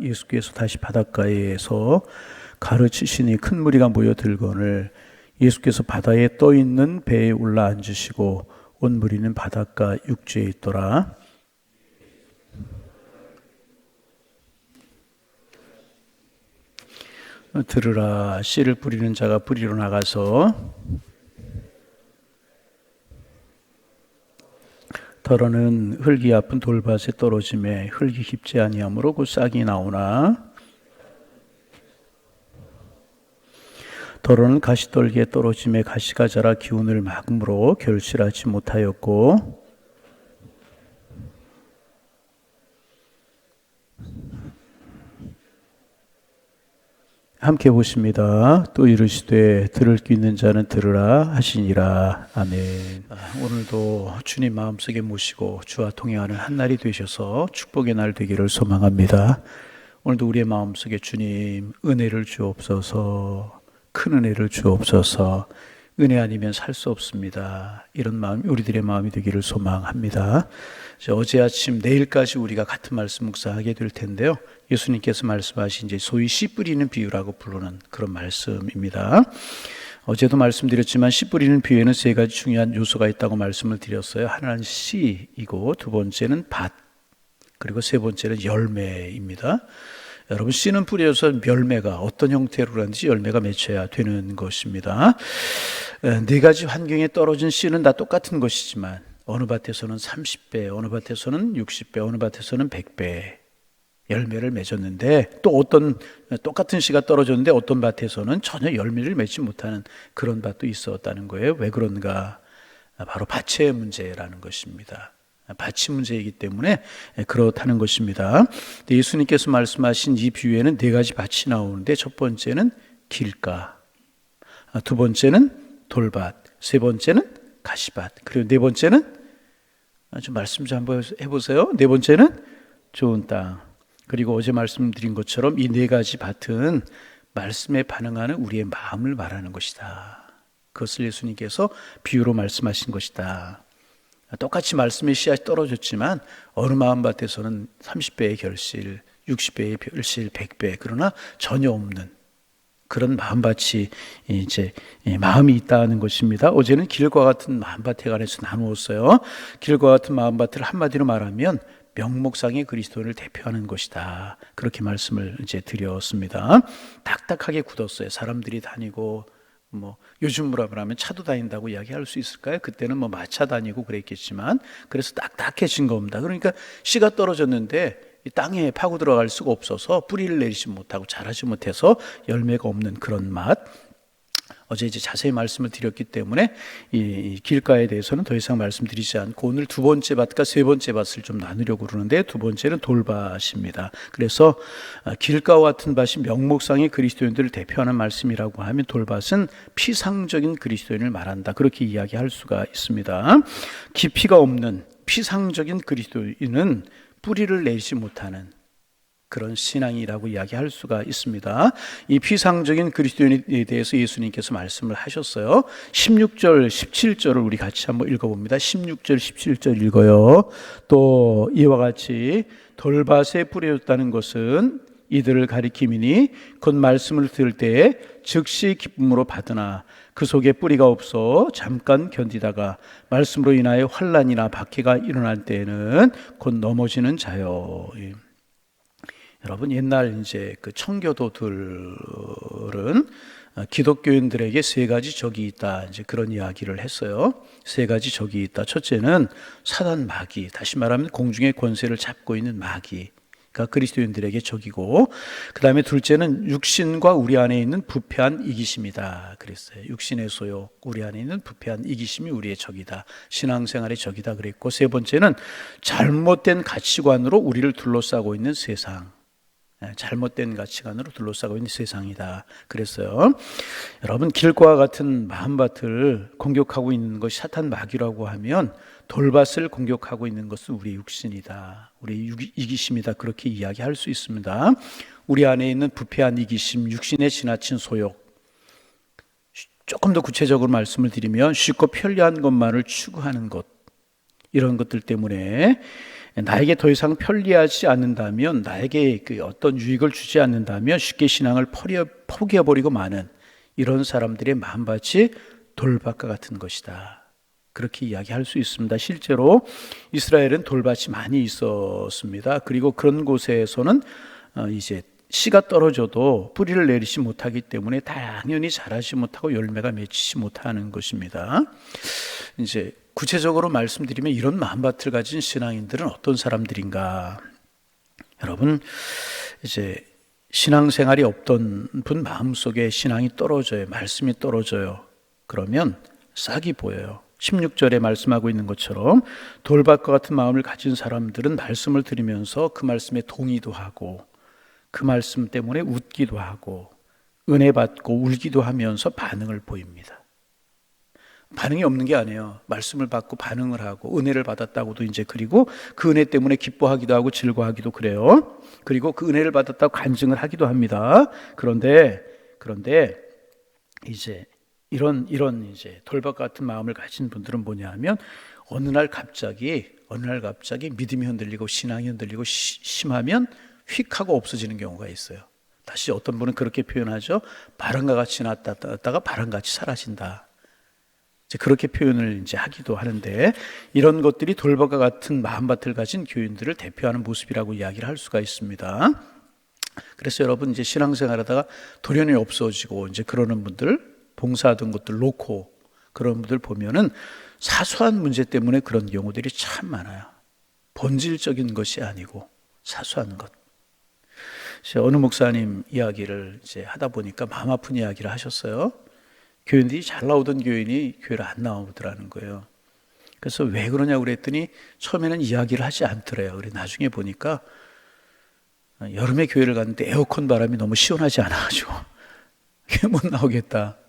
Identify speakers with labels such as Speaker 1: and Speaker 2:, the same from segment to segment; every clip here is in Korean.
Speaker 1: 예수께서 다시 바닷가에서 가르치시니 큰 무리가 모여들거늘 예수께서 바다에 떠 있는 배에 올라 앉으시고 온 무리는 바닷가 육지에 있더라. 들으라. 씨를 뿌리는 자가 뿌리러 나가서 더러는 흙이 아픈 돌밭에 떨어짐에 흙이 깊지 아니하므로 곧 싹이 나오나 더러는 가시떨기에 떨어짐에 가시가 자라 기운을 막음으로 결실하지 못하였고 함께 보십니다. 또 이르시되 들을 귀 있는 자는 들으라 하시니라. 아멘. 오늘도 주님 마음속에 모시고 주와 동행하는 한 날이 되셔서 축복의 날 되기를 소망합니다. 오늘도 우리의 마음속에 주님 은혜를 주옵소서, 큰 은혜를 주옵소서. 은혜 아니면 살 수 없습니다. 이런 마음이 우리들의 마음이 되기를 소망합니다. 어제 아침 내일까지 우리가 같은 말씀 묵상하게 될 텐데요. 예수님께서 말씀하신 이제 소위 씨 뿌리는 비유라고 부르는 그런 말씀입니다. 어제도 말씀드렸지만 씨 뿌리는 비유에는 세 가지 중요한 요소가 있다고 말씀을 드렸어요. 하나는 씨이고 두 번째는 밭, 그리고 세 번째는 열매입니다. 여러분, 씨는 뿌려서 열매가 어떤 형태로 그런지 열매가 맺혀야 되는 것입니다. 네 가지 환경에 떨어진 씨는 다 똑같은 것이지만 어느 밭에서는 30배, 어느 밭에서는 60배, 어느 밭에서는 100배 열매를 맺었는데 또 어떤 똑같은 씨가 떨어졌는데 어떤 밭에서는 전혀 열매를 맺지 못하는 그런 밭도 있었다는 거예요. 왜 그런가? 바로 밭의 문제라는 것입니다. 밭이 문제이기 때문에 그렇다는 것입니다. 예수님께서 말씀하신 이 비유에는 네 가지 밭이 나오는데 첫 번째는 길가, 두 번째는 돌밭, 세 번째는 가시밭, 그리고 네 번째는 좀 말씀 좀 한번 해보세요. 네 번째는 좋은 땅. 그리고 어제 말씀드린 것처럼 이 네 가지 밭은 말씀에 반응하는 우리의 마음을 말하는 것이다. 그것을 예수님께서 비유로 말씀하신 것이다. 똑같이 말씀의 씨앗이 떨어졌지만 어느 마음밭에서는 30배의 결실, 60배의 결실, 100배, 그러나 전혀 없는 그런 마음밭이 이제 마음이 있다는 것입니다. 어제는 길과 같은 마음밭에 관해서 나누었어요. 길과 같은 마음밭을 한마디로 말하면 명목상의 그리스도를 대표하는 것이다. 그렇게 말씀을 이제 드렸습니다. 딱딱하게 굳었어요. 사람들이 다니고 요즘으로 하면 차도 다닌다고 이야기할 수 있을까요? 그때는 마차 다니고 그랬겠지만 그래서 딱딱해진 겁니다. 그러니까 씨가 떨어졌는데 이 땅에 파고 들어갈 수가 없어서 뿌리를 내리지 못하고 자라지 못해서 열매가 없는 그런 맛. 어제 이제 자세히 말씀을 드렸기 때문에 이 길가에 대해서는 더 이상 말씀드리지 않고 오늘 두 번째 밭과 세 번째 밭을 좀 나누려고 그러는데 두 번째는 돌밭입니다. 그래서 길가와 같은 밭이 명목상의 그리스도인들을 대표하는 말씀이라고 하면 돌밭은 피상적인 그리스도인을 말한다. 그렇게 이야기할 수가 있습니다. 깊이가 없는 피상적인 그리스도인은 뿌리를 내지 못하는 그런 신앙이라고 이야기할 수가 있습니다. 이 피상적인 그리스도인에 대해서 예수님께서 말씀을 하셨어요. 16절, 17절을 우리 같이 한번 읽어봅니다. 16절, 17절 읽어요. 또 이와 같이 돌밭에 뿌려졌다는 것은 이들을 가리킴이니 곧 말씀을 들을 때에 즉시 기쁨으로 받으나 그 속에 뿌리가 없어 잠깐 견디다가 말씀으로 인하여 환난이나 박해가 일어날 때에는 곧 넘어지는 자요. 여러분, 옛날 이제 그 청교도들은 기독교인들에게 세 가지 적이 있다. 이제 그런 이야기를 했어요. 세 가지 적이 있다. 첫째는 사단 마귀, 다시 말하면 공중의 권세를 잡고 있는 마귀가 그리스도인들에게 적이고, 그 다음에 둘째는 육신과 우리 안에 있는 부패한 이기심이다. 그랬어요. 육신의 소욕, 우리 안에 있는 부패한 이기심이 우리의 적이다. 신앙생활의 적이다. 그랬고, 세 번째는 잘못된 가치관으로 우리를 둘러싸고 있는 세상. 잘못된 가치관으로 둘러싸고 있는 세상이다. 그랬어요. 여러분, 길과 같은 마음밭을 공격하고 있는 것이 사탄 마귀라고 하면 돌밭을 공격하고 있는 것은 우리 육신이다. 우리 이기심이다. 그렇게 이야기할 수 있습니다. 우리 안에 있는 부패한 이기심, 육신에 지나친 소욕. 조금 더 구체적으로 말씀을 드리면 쉽고 편리한 것만을 추구하는 것, 이런 것들 때문에 나에게 더 이상 편리하지 않는다면, 나에게 그 어떤 유익을 주지 않는다면 쉽게 신앙을 포기해버리고 마는 이런 사람들의 마음밭이 돌밭과 같은 것이다. 그렇게 이야기할 수 있습니다. 실제로 이스라엘은 돌밭이 많이 있었습니다. 그리고 그런 곳에서는 이제 씨가 떨어져도 뿌리를 내리지 못하기 때문에 당연히 자라지 못하고 열매가 맺히지 못하는 것입니다. 이제 구체적으로 말씀드리면 이런 마음밭을 가진 신앙인들은 어떤 사람들인가? 여러분, 이제 신앙생활이 없던 분 마음속에 신앙이 떨어져요. 말씀이 떨어져요. 그러면 싹이 보여요. 16절에 말씀하고 있는 것처럼 돌밭과 같은 마음을 가진 사람들은 말씀을 들으면서 그 말씀에 동의도 하고 그 말씀 때문에 웃기도 하고 은혜 받고 울기도 하면서 반응을 보입니다. 반응이 없는 게 아니에요. 말씀을 받고 반응을 하고 은혜를 받았다고도 이제 그리고 그 은혜 때문에 기뻐하기도 하고 즐거워하기도 그래요. 그리고 그 은혜를 받았다고 간증을 하기도 합니다. 그런데 이제 이런 이제 돌밭 같은 마음을 가진 분들은 뭐냐 하면 어느 날 갑자기 믿음이 흔들리고 신앙이 흔들리고 심하면 휙 하고 없어지는 경우가 있어요. 다시 어떤 분은 그렇게 표현하죠. 바람과 같이 나타났다가 바람같이 사라진다. 이제 그렇게 표현을 이제 하기도 하는데 이런 것들이 돌밭과 같은 마음밭을 가진 교인들을 대표하는 모습이라고 이야기를 할 수가 있습니다. 그래서 여러분 이제 신앙생활하다가 도련이 없어지고 이제 그러는 분들 봉사하던 것들 놓고 그런 분들 보면은 사소한 문제 때문에 그런 경우들이 참 많아요. 본질적인 것이 아니고 사소한 것. 어느 목사님 이야기를 이제 하다 보니까 마음 아픈 이야기를 하셨어요. 교인들이 잘 나오던 교인이 교회를 안 나오더라는 거예요. 그래서 왜 그러냐고 그랬더니 처음에는 이야기를 하지 않더래요. 그래 나중에 보니까 여름에 교회를 갔는데 에어컨 바람이 너무 시원하지 않아가지고 못 나오겠다.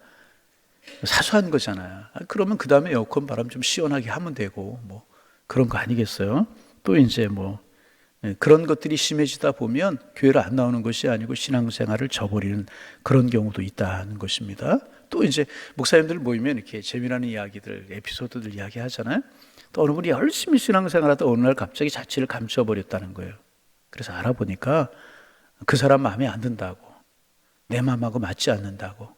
Speaker 1: 사소한 거잖아요. 그러면 그 다음에 에어컨 바람 좀 시원하게 하면 되고 뭐 그런 거 아니겠어요? 또 이제 뭐 그런 것들이 심해지다 보면 교회를 안 나오는 것이 아니고 신앙생활을 저버리는 그런 경우도 있다는 것입니다. 또 이제 목사님들 모이면 이렇게 재미나는 이야기들, 에피소드들 이야기하잖아요. 또 어느 분이 열심히 신앙생활하다 어느 날 갑자기 자취를 감춰버렸다는 거예요. 그래서 알아보니까 그 사람 마음에 안 든다고, 내 마음하고 맞지 않는다고,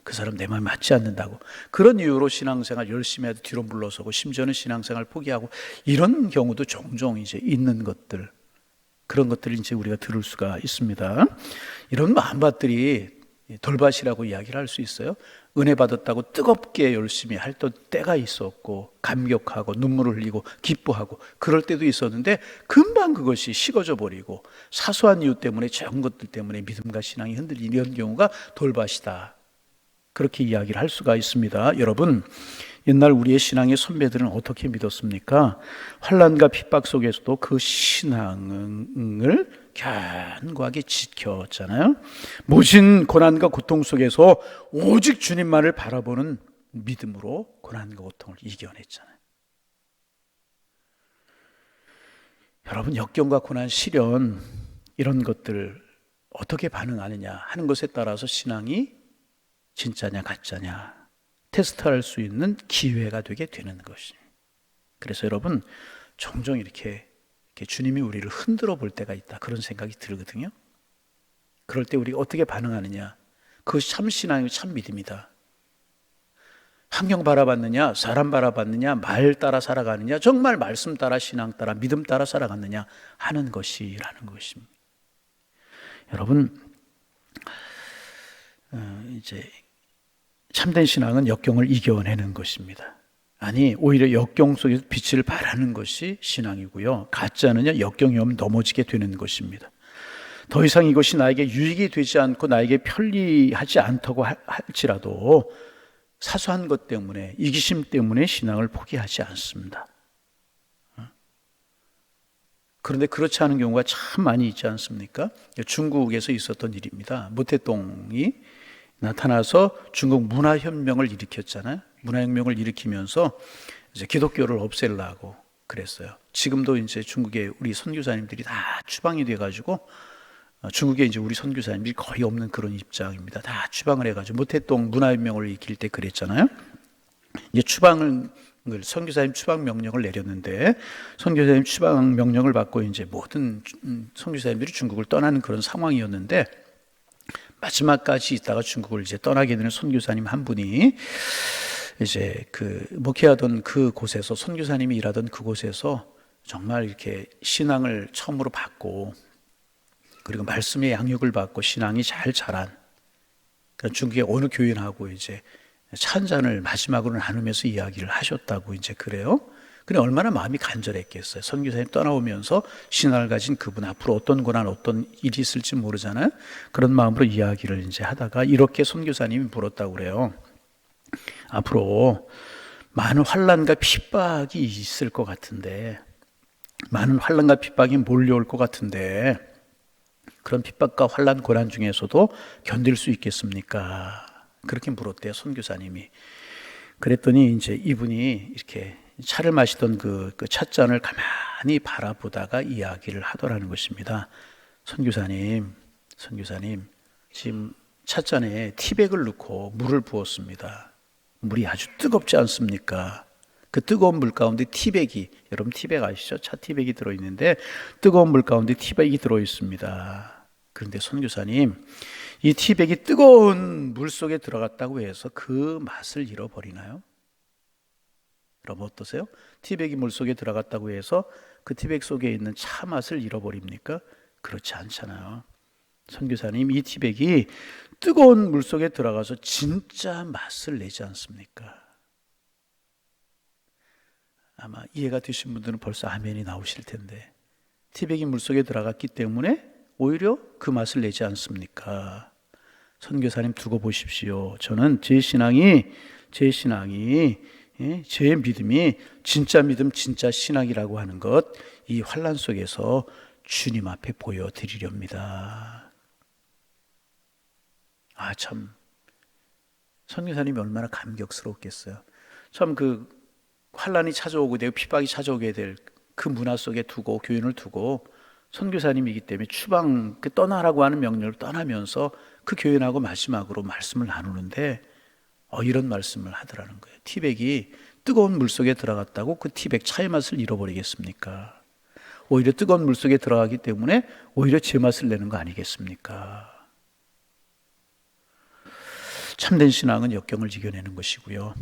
Speaker 1: 그 사람 내 마음에 맞지 않는다고 그런 이유로 신앙생활 열심히 해도 뒤로 물러서고 심지어는 신앙생활 포기하고 이런 경우도 종종 이제 있는 것들, 그런 것들을 이제 우리가 들을 수가 있습니다. 이런 마음밭들이 돌밭이라고 이야기를 할 수 있어요. 은혜 받았다고 뜨겁게 열심히 할 때가 있었고 감격하고 눈물을 흘리고 기뻐하고 그럴 때도 있었는데 금방 그것이 식어져 버리고 사소한 이유 때문에 작은 것들 때문에 믿음과 신앙이 흔들리는 이런 경우가 돌밭이다. 그렇게 이야기를 할 수가 있습니다. 여러분, 옛날 우리의 신앙의 선배들은 어떻게 믿었습니까? 환난과 핍박 속에서도 그 신앙을 견고하게 지켰잖아요. 모진 고난과 고통 속에서 오직 주님만을 바라보는 믿음으로 고난과 고통을 이겨냈잖아요. 여러분, 역경과 고난, 시련 이런 것들 어떻게 반응하느냐 하는 것에 따라서 신앙이 진짜냐 가짜냐 테스트할 수 있는 기회가 되게 되는 것입니다. 그래서 여러분 종종 이렇게 주님이 우리를 흔들어 볼 때가 있다 그런 생각이 들거든요. 그럴 때 우리가 어떻게 반응하느냐, 그것이 참 신앙이고 참 믿음이다. 환경 바라봤느냐, 사람 바라봤느냐, 말 따라 살아가느냐, 정말 말씀 따라 신앙 따라 믿음 따라 살아갔느냐 하는 것이라는 것입니다. 여러분 이제 참된 신앙은 역경을 이겨내는 것입니다. 아니 오히려 역경 속에서 빛을 발하는 것이 신앙이고요. 가짜는요 역경이 오면 넘어지게 되는 것입니다. 더 이상 이것이 나에게 유익이 되지 않고 나에게 편리하지 않다고 할지라도 사소한 것 때문에 이기심 때문에 신앙을 포기하지 않습니다. 그런데 그렇지 않은 경우가 참 많이 있지 않습니까? 중국에서 있었던 일입니다. 모태똥이 나타나서 중국 문화혁명을 일으켰잖아요. 문화혁명을 일으키면서 이제 기독교를 없애려고 그랬어요. 지금도 이제 중국에 우리 선교사님들이 다 추방이 돼가지고 중국에 이제 우리 선교사님들이 거의 없는 그런 입장입니다. 다 추방을 해가지고 모태똥 문화혁명을 일으킬 때 그랬잖아요. 이제 추방을 선교사님 추방 명령을 내렸는데 선교사님 추방 명령을 받고 이제 모든 선교사님들이 중국을 떠나는 그런 상황이었는데 마지막까지 있다가 중국을 이제 떠나게 되는 선교사님 한 분이 이제 그 목회하던 그 곳에서 선교사님이 일하던 그곳에서 정말 이렇게 신앙을 처음으로 받고 그리고 말씀의 양육을 받고 신앙이 잘 자란 그러니까 중국의 어느 교인하고 이제 차 한 잔을 마지막으로 나누면서 이야기를 하셨다고 이제 그래요. 근데 얼마나 마음이 간절했겠어요. 선교사님 떠나오면서 신앙을 가진 그분 앞으로 어떤 고난 어떤 일이 있을지 모르잖아요. 그런 마음으로 이야기를 이제 하다가 이렇게 선교사님이 물었다고 그래요. 앞으로 많은 환난과 핍박이 있을 것 같은데 많은 환난과 핍박이 몰려올 것 같은데 그런 핍박과 환난 고난 중에서도 견딜 수 있겠습니까? 그렇게 물었대요, 선교사님이. 그랬더니 이제 이분이 이렇게 차를 마시던 그 찻잔을 가만히 바라보다가 이야기를 하더라는 것입니다. 선교사님, 지금 찻잔에 티백을 넣고 물을 부었습니다. 물이 아주 뜨겁지 않습니까? 그 뜨거운 물 가운데 티백이, 여러분 티백 아시죠? 차 티백이 들어있는데 뜨거운 물 가운데 티백이 들어있습니다. 그런데 선교사님, 이 티백이 뜨거운 물 속에 들어갔다고 해서 그 맛을 잃어버리나요? 여러분 어떠세요? 티백이 물 속에 들어갔다고 해서 그 티백 속에 있는 차 맛을 잃어버립니까? 그렇지 않잖아요. 선교사님, 이 티백이 뜨거운 물 속에 들어가서 진짜 맛을 내지 않습니까? 아마 이해가 되신 분들은 벌써 아멘이 나오실 텐데 티백이 물 속에 들어갔기 때문에 오히려 그 맛을 내지 않습니까? 선교사님 두고 보십시오. 저는 제 신앙이 제 믿음이 진짜 믿음, 진짜 신앙이라고 하는 것, 이 환난 속에서 주님 앞에 보여드리렵니다. 아, 참 선교사님이 얼마나 감격스러웠겠어요. 참 그 환난이 찾아오게 되고 핍박이 찾아오게 될 그 문화 속에 두고 교인을 두고 선교사님이기 때문에 추방 떠나라고 하는 명령을 떠나면서 그 교인하고 마지막으로 말씀을 나누는데 이런 말씀을 하더라는 거예요. 티백이 뜨거운 물 속에 들어갔다고 그 티백 차의 맛을 잃어버리겠습니까? 오히려 뜨거운 물 속에 들어가기 때문에 오히려 제 맛을 내는 거 아니겠습니까? 참된 신앙은 역경을 이겨내는 것이고요.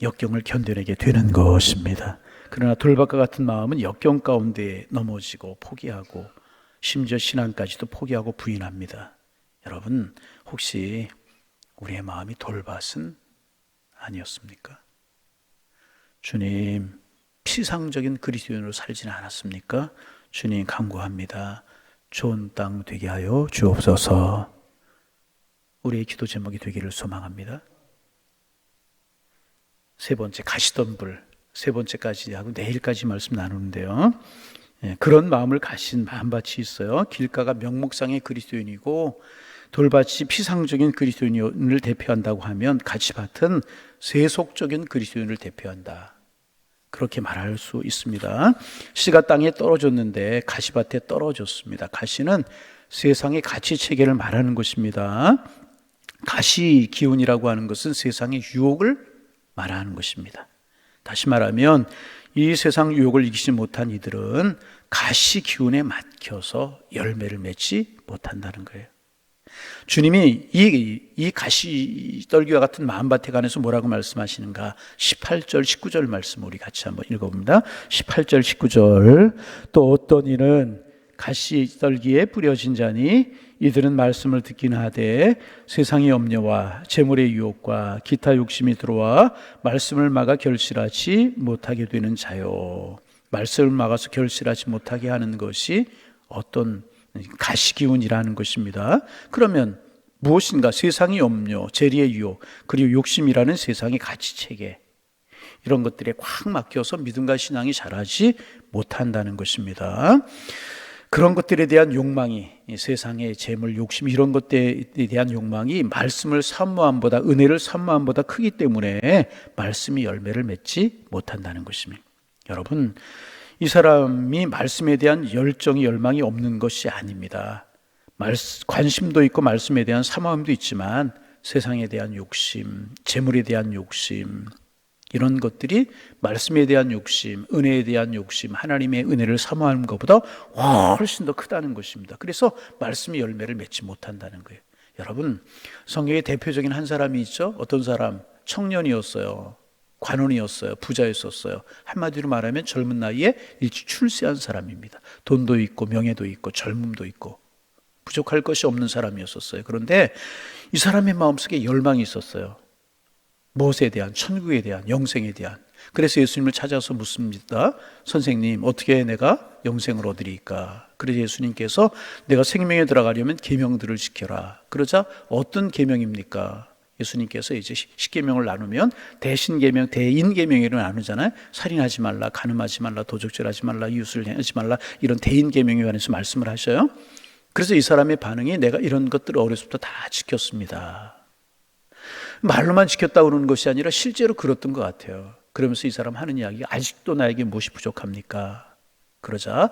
Speaker 1: 역경을 견뎌내게 되는 것입니다. 그러나 돌박과 같은 마음은 역경 가운데 넘어지고 포기하고 심지어 신앙까지도 포기하고 부인합니다. 여러분 혹시 우리의 마음이 돌밭은 아니었습니까? 주님, 피상적인 그리스도인으로 살지는 않았습니까? 주님 간구합니다. 좋은 땅 되게 하여 주옵소서. 우리의 기도 제목이 되기를 소망합니다. 세 번째, 가시던 불. 세 번째까지 하고 내일까지 말씀 나누는데요. 그런 마음을 가신 마음밭이 있어요. 길가가 명목상의 그리스도인이고 돌밭이 피상적인 그리스도인을 대표한다고 하면 가시밭은 세속적인 그리스도인을 대표한다. 그렇게 말할 수 있습니다. 씨가 땅에 떨어졌는데 가시밭에 떨어졌습니다. 가시는 세상의 가치 체계를 말하는 것입니다. 가시 기운이라고 하는 것은 세상의 유혹을 말하는 것입니다. 다시 말하면 이 세상 유혹을 이기지 못한 이들은 가시 기운에 막혀서 열매를 맺지 못한다는 거예요. 주님이 이 가시 떨기와 같은 마음밭에 관해서 뭐라고 말씀하시는가? 18절 19절 말씀 우리 같이 한번 읽어봅니다. 18절 19절 또 어떤 이는 가시 떨기에 뿌려진 자니 이들은 말씀을 듣긴 하되 세상의 염려와 재물의 유혹과 기타 욕심이 들어와 말씀을 막아 결실하지 못하게 되는 자요. 말씀을 막아서 결실하지 못하게 하는 것이 어떤 가시기운이라는 것입니다. 그러면 무엇인가? 세상의 염려, 재리의 유혹, 그리고 욕심이라는 세상의 가치체계, 이런 것들에 꽉 막혀서 믿음과 신앙이 자라지 못한다는 것입니다. 그런 것들에 대한 욕망이, 세상의 재물, 욕심, 이런 것들에 대한 욕망이 말씀을 사모함보다, 은혜를 사모함보다 크기 때문에 말씀이 열매를 맺지 못한다는 것입니다. 여러분, 이 사람이 말씀에 대한 열정이, 열망이 없는 것이 아닙니다. 관심도 있고 말씀에 대한 사모함도 있지만 세상에 대한 욕심, 재물에 대한 욕심, 이런 것들이 말씀에 대한 욕심, 은혜에 대한 욕심, 하나님의 은혜를 사모하는 것보다 훨씬 더 크다는 것입니다. 그래서 말씀의 열매를 맺지 못한다는 거예요. 여러분, 성경에 대표적인 한 사람이 있죠. 어떤 사람? 청년이었어요. 관원이었어요. 부자였었어요. 한마디로 말하면 젊은 나이에 일찍 출세한 사람입니다. 돈도 있고 명예도 있고 젊음도 있고 부족할 것이 없는 사람이었었어요. 그런데 이 사람의 마음속에 열망이 있었어요. 무엇에 대한, 천국에 대한, 영생에 대한. 그래서 예수님을 찾아서 묻습니다. 선생님, 어떻게 내가 영생을 얻으리까? 그래서 예수님께서 내가 생명에 들어가려면 계명들을 지켜라. 그러자 어떤 계명입니까? 예수님께서 이제 10계명을 나누면 대신계명, 대인계명으로 나누잖아요. 살인하지 말라, 간음하지 말라, 도적질하지 말라, 이웃을 해하지 말라, 이런 대인계명에 관해서 말씀을 하셔요. 그래서 이 사람의 반응이 내가 이런 것들을 어렸을 때부터 다 지켰습니다. 말로만 지켰다고 그러는 것이 아니라 실제로 그랬던 것 같아요. 그러면서 이 사람 하는 이야기가 아직도 나에게 무엇이 부족합니까? 그러자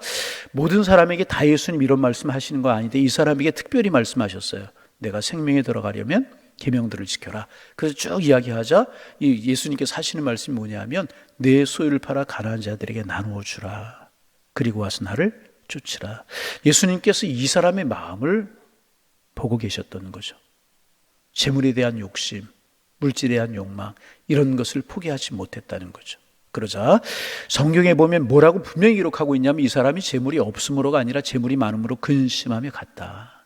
Speaker 1: 모든 사람에게 다 예수님 이런 말씀 하시는 거 아닌데 이 사람에게 특별히 말씀하셨어요. 내가 생명에 들어가려면 계명들을 지켜라. 그래서 쭉 이야기하자 이 예수님께서 하시는 말씀이 뭐냐면 내 소유를 팔아 가난한 자들에게 나누어 주라. 그리고 와서 나를 쫓으라. 예수님께서 이 사람의 마음을 보고 계셨던 거죠. 재물에 대한 욕심, 물질에 대한 욕망, 이런 것을 포기하지 못했다는 거죠. 그러자 성경에 보면 뭐라고 분명히 기록하고 있냐면 이 사람이 재물이 없음으로가 아니라 재물이 많음으로 근심하며 갔다.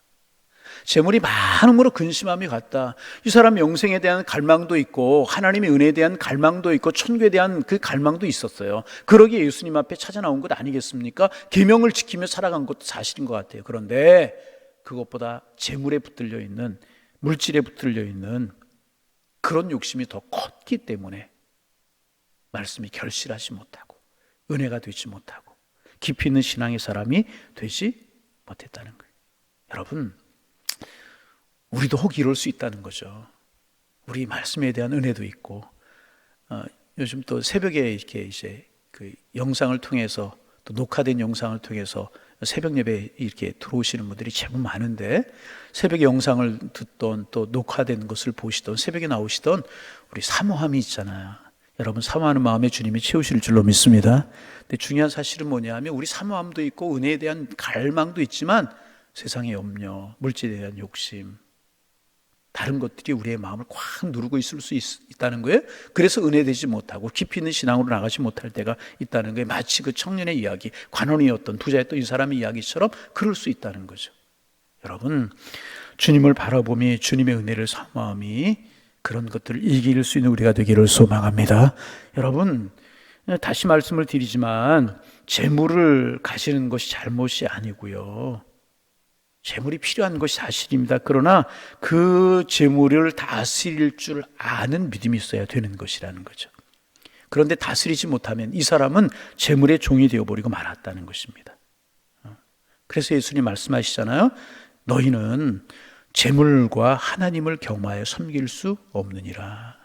Speaker 1: 재물이 많음으로 근심하며 갔다. 이 사람이 영생에 대한 갈망도 있고 하나님의 은혜에 대한 갈망도 있고 천국에 대한 그 갈망도 있었어요. 그러기에 예수님 앞에 찾아 나온 것 아니겠습니까? 계명을 지키며 살아간 것도 사실인 것 같아요. 그런데 그것보다 재물에 붙들려 있는, 물질에 붙들려 있는 그런 욕심이 더 컸기 때문에 말씀이 결실하지 못하고 은혜가 되지 못하고 깊이 있는 신앙의 사람이 되지 못했다는 거예요. 여러분, 우리도 혹 이럴 수 있다는 거죠. 우리 말씀에 대한 은혜도 있고, 요즘 또 새벽에 이렇게 이제 그 영상을 통해서 또 녹화된 영상을 통해서 새벽 예배 이렇게 들어오시는 분들이 제법 많은데 새벽에 영상을 듣던 또 녹화된 것을 보시던 새벽에 나오시던 우리 사모함이 있잖아요. 여러분 사모하는 마음에 주님이 채우실 줄로 믿습니다. 근데 중요한 사실은 뭐냐면 우리 사모함도 있고 은혜에 대한 갈망도 있지만 세상의 염려, 물질에 대한 욕심, 다른 것들이 우리의 마음을 꽉 누르고 있을 수 있다는 거예요. 그래서 은혜되지 못하고 깊이 있는 신앙으로 나가지 못할 때가 있다는 거예요. 마치 그 청년의 이야기, 관원이었던 부자였던 이 사람의 이야기처럼 그럴 수 있다는 거죠. 여러분, 주님을 바라보며 주님의 은혜를 사모함이 그런 것들을 이길 수 있는 우리가 되기를 소망합니다. 여러분, 다시 말씀을 드리지만 재물을 가지는 것이 잘못이 아니고요. 재물이 필요한 것이 사실입니다. 그러나 그 재물을 다스릴 줄 아는 믿음이 있어야 되는 것이라는 거죠. 그런데 다스리지 못하면 이 사람은 재물의 종이 되어버리고 말았다는 것입니다. 그래서 예수님 말씀하시잖아요. 너희는 재물과 하나님을 겸하여 섬길 수 없느니라.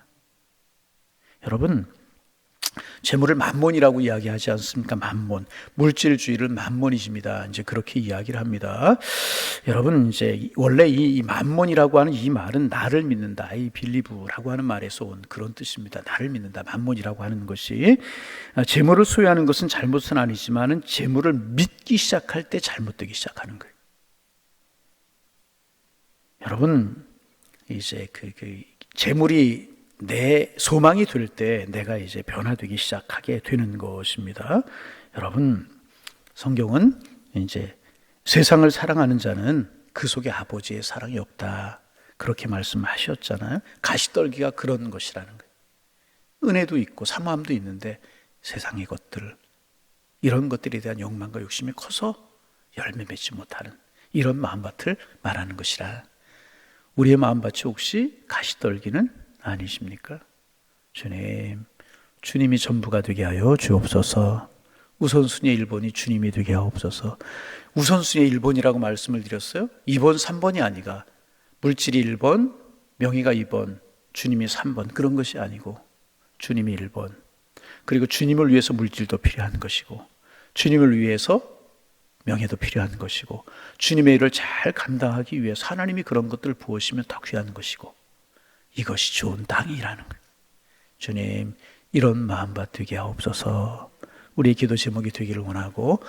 Speaker 1: 여러분, 재물을 만몬이라고 이야기하지 않습니까? 만몬. 물질주의를 만몬이십니다. 이제 그렇게 이야기를 합니다. 여러분, 이제 원래 이 만몬이라고 하는 이 말은 나를 믿는다. 이 빌리브라고 하는 말에서 온 그런 뜻입니다. 나를 믿는다. 만몬이라고 하는 것이. 재물을 소유하는 것은 잘못은 아니지만은 재물을 믿기 시작할 때 잘못되기 시작하는 거예요. 여러분, 이제 그 재물이 내 소망이 될 때 내가 이제 변화되기 시작하게 되는 것입니다. 여러분, 성경은 이제 세상을 사랑하는 자는 그 속에 아버지의 사랑이 없다. 그렇게 말씀하셨잖아요. 가시떨기가 그런 것이라는 거예요. 은혜도 있고 사모함도 있는데 세상의 것들, 이런 것들에 대한 욕망과 욕심이 커서 열매 맺지 못하는 이런 마음밭을 말하는 것이라. 우리의 마음밭이 혹시 가시떨기는 아니십니까? 주님, 주님이 전부가 되게 하여 주옵소서. 우선순위의 1번이 주님이 되게 하옵소서. 우선순위의 1번이라고 말씀을 드렸어요. 2번, 3번이 아니라 물질이 1번, 명예가 2번, 주님이 3번, 그런 것이 아니고 주님이 1번. 그리고 주님을 위해서 물질도 필요한 것이고 주님을 위해서 명예도 필요한 것이고 주님의 일을 잘 감당하기 위해서 하나님이 그런 것들을 부으시면 더 귀한 것이고 이것이 좋은 땅이라는 거예요. 주님, 이런 마음밭 되게 하옵소서. 우리의 기도 제목이 되기를 원하고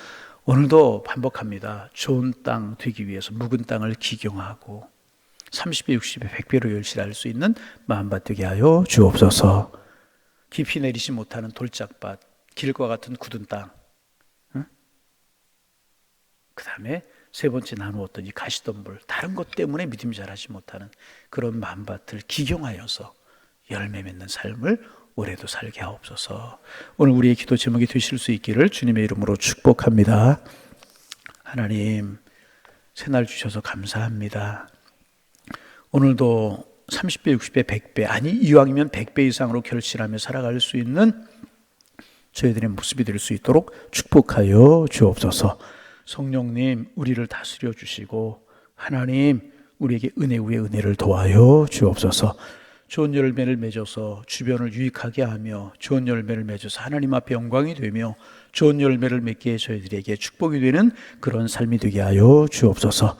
Speaker 1: 오늘도 반복합니다. 좋은 땅 되기 위해서 묵은 땅을 기경하고 30배, 60배, 100배로 열실할 수 있는 마음밭 되게 하여 주옵소서. 깊이 내리지 못하는 돌짝밭, 길과 같은 굳은 땅, 그 다음에 세 번째 나누었던 이 가시덤불, 다른 것 때문에 믿음이 자라지 못하는 그런 마음밭을 기경하여서 열매 맺는 삶을 올해도 살게 하옵소서. 오늘 우리의 기도 제목이 되실 수 있기를 주님의 이름으로 축복합니다. 하나님, 새날 주셔서 감사합니다. 오늘도 30배, 60배, 100배, 아니 이왕이면 100배 이상으로 결실하며 살아갈 수 있는 저희들의 모습이 될 수 있도록 축복하여 주옵소서. 성령님, 우리를 다스려 주시고 하나님, 우리에게 은혜 위에 은혜를 더하여 주옵소서. 좋은 열매를 맺어서 주변을 유익하게 하며 좋은 열매를 맺어서 하나님 앞에 영광이 되며 좋은 열매를 맺기에 저희들에게 축복이 되는 그런 삶이 되게 하여 주옵소서.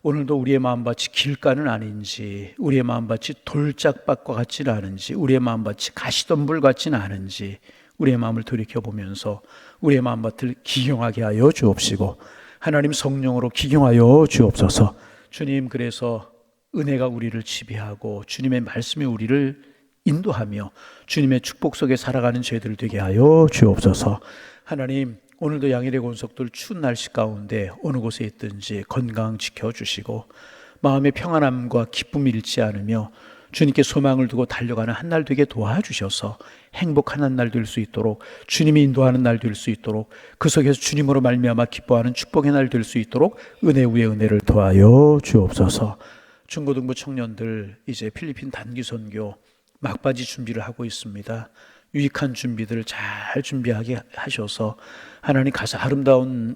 Speaker 1: 오늘도 우리의 마음밭이 길가는 아닌지, 우리의 마음밭이 돌짝밭과 같지는 않은지, 우리의 마음밭이 가시덤불 같지는 않은지 우리의 마음을 돌이켜보면서 우리의 마음밭을 기경하게 하여 주옵시고 하나님 성령으로 기경하여 주옵소서. 주님, 그래서 은혜가 우리를 지배하고 주님의 말씀이 우리를 인도하며 주님의 축복 속에 살아가는 저희들 되게 하여 주옵소서. 하나님, 오늘도 양일의 권속들 추운 날씨 가운데 어느 곳에 있든지 건강 지켜주시고 마음의 평안함과 기쁨이 잃지 않으며 주님께 소망을 두고 달려가는 한 날 되게 도와주셔서 행복한 한 날 될 수 있도록, 주님이 인도하는 날 될 수 있도록, 그 속에서 주님으로 말미암아 기뻐하는 축복의 날 될 수 있도록 은혜 위에 은혜를 더하여 주옵소서. 중고등부 청년들 이제 필리핀 단기 선교 막바지 준비를 하고 있습니다. 유익한 준비들을 잘 준비하게 하셔서 하나님 가서 아름다운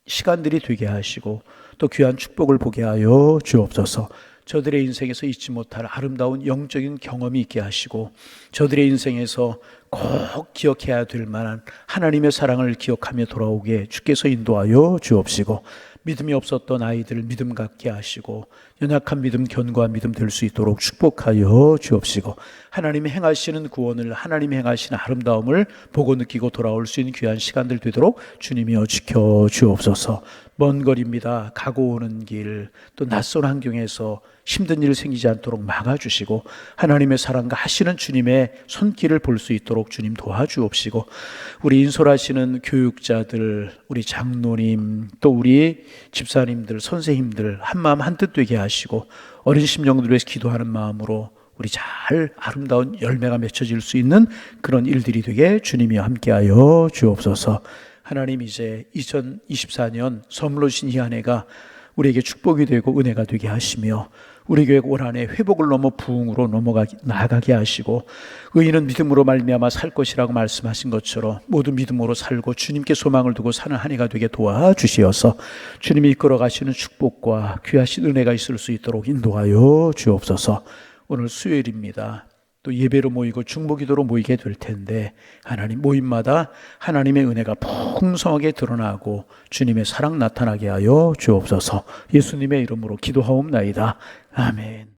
Speaker 1: 시간들이 되게 하시고 또 귀한 축복을 보게 하여 주옵소서. 저들의 인생에서 잊지 못할 아름다운 영적인 경험이 있게 하시고 저들의 인생에서 꼭 기억해야 될 만한 하나님의 사랑을 기억하며 돌아오게 주께서 인도하여 주옵시고 믿음이 없었던 아이들을 믿음 갖게 하시고 연약한 믿음, 견고한 믿음 될 수 있도록 축복하여 주옵시고 하나님이 행하시는 구원을, 하나님이 행하시는 아름다움을 보고 느끼고 돌아올 수 있는 귀한 시간들 되도록 주님이여 지켜 주옵소서. 먼 거리입니다. 가고 오는 길, 또 낯선 환경에서 힘든 일 생기지 않도록 막아주시고 하나님의 사랑과 하시는 주님의 손길을 볼 수 있도록 주님 도와주옵시고 우리 인솔하시는 교육자들, 우리 장로님, 또 우리 집사님들, 선생님들 한마음 한뜻 되게 하시고 어린 심령들을 위해서 기도하는 마음으로 우리 잘 아름다운 열매가 맺혀질 수 있는 그런 일들이 되게 주님이 함께하여 주옵소서. 하나님, 이제 2024년 선물로 주신 이 한 해가 우리에게 축복이 되고 은혜가 되게 하시며 우리 교회 올 한 해 회복을 넘어 부흥으로 나아가게 하시고 의인은 믿음으로 말미암아 살 것이라고 말씀하신 것처럼 모두 믿음으로 살고 주님께 소망을 두고 사는 한 해가 되게 도와주시어서 주님이 이끌어 가시는 축복과 귀하신 은혜가 있을 수 있도록 인도하여 주옵소서. 오늘 수요일입니다. 또 예배로 모이고 중보기도로 모이게 될 텐데 하나님, 모임마다 하나님의 은혜가 풍성하게 드러나고 주님의 사랑 나타나게 하여 주옵소서. 예수님의 이름으로 기도하옵나이다. 아멘.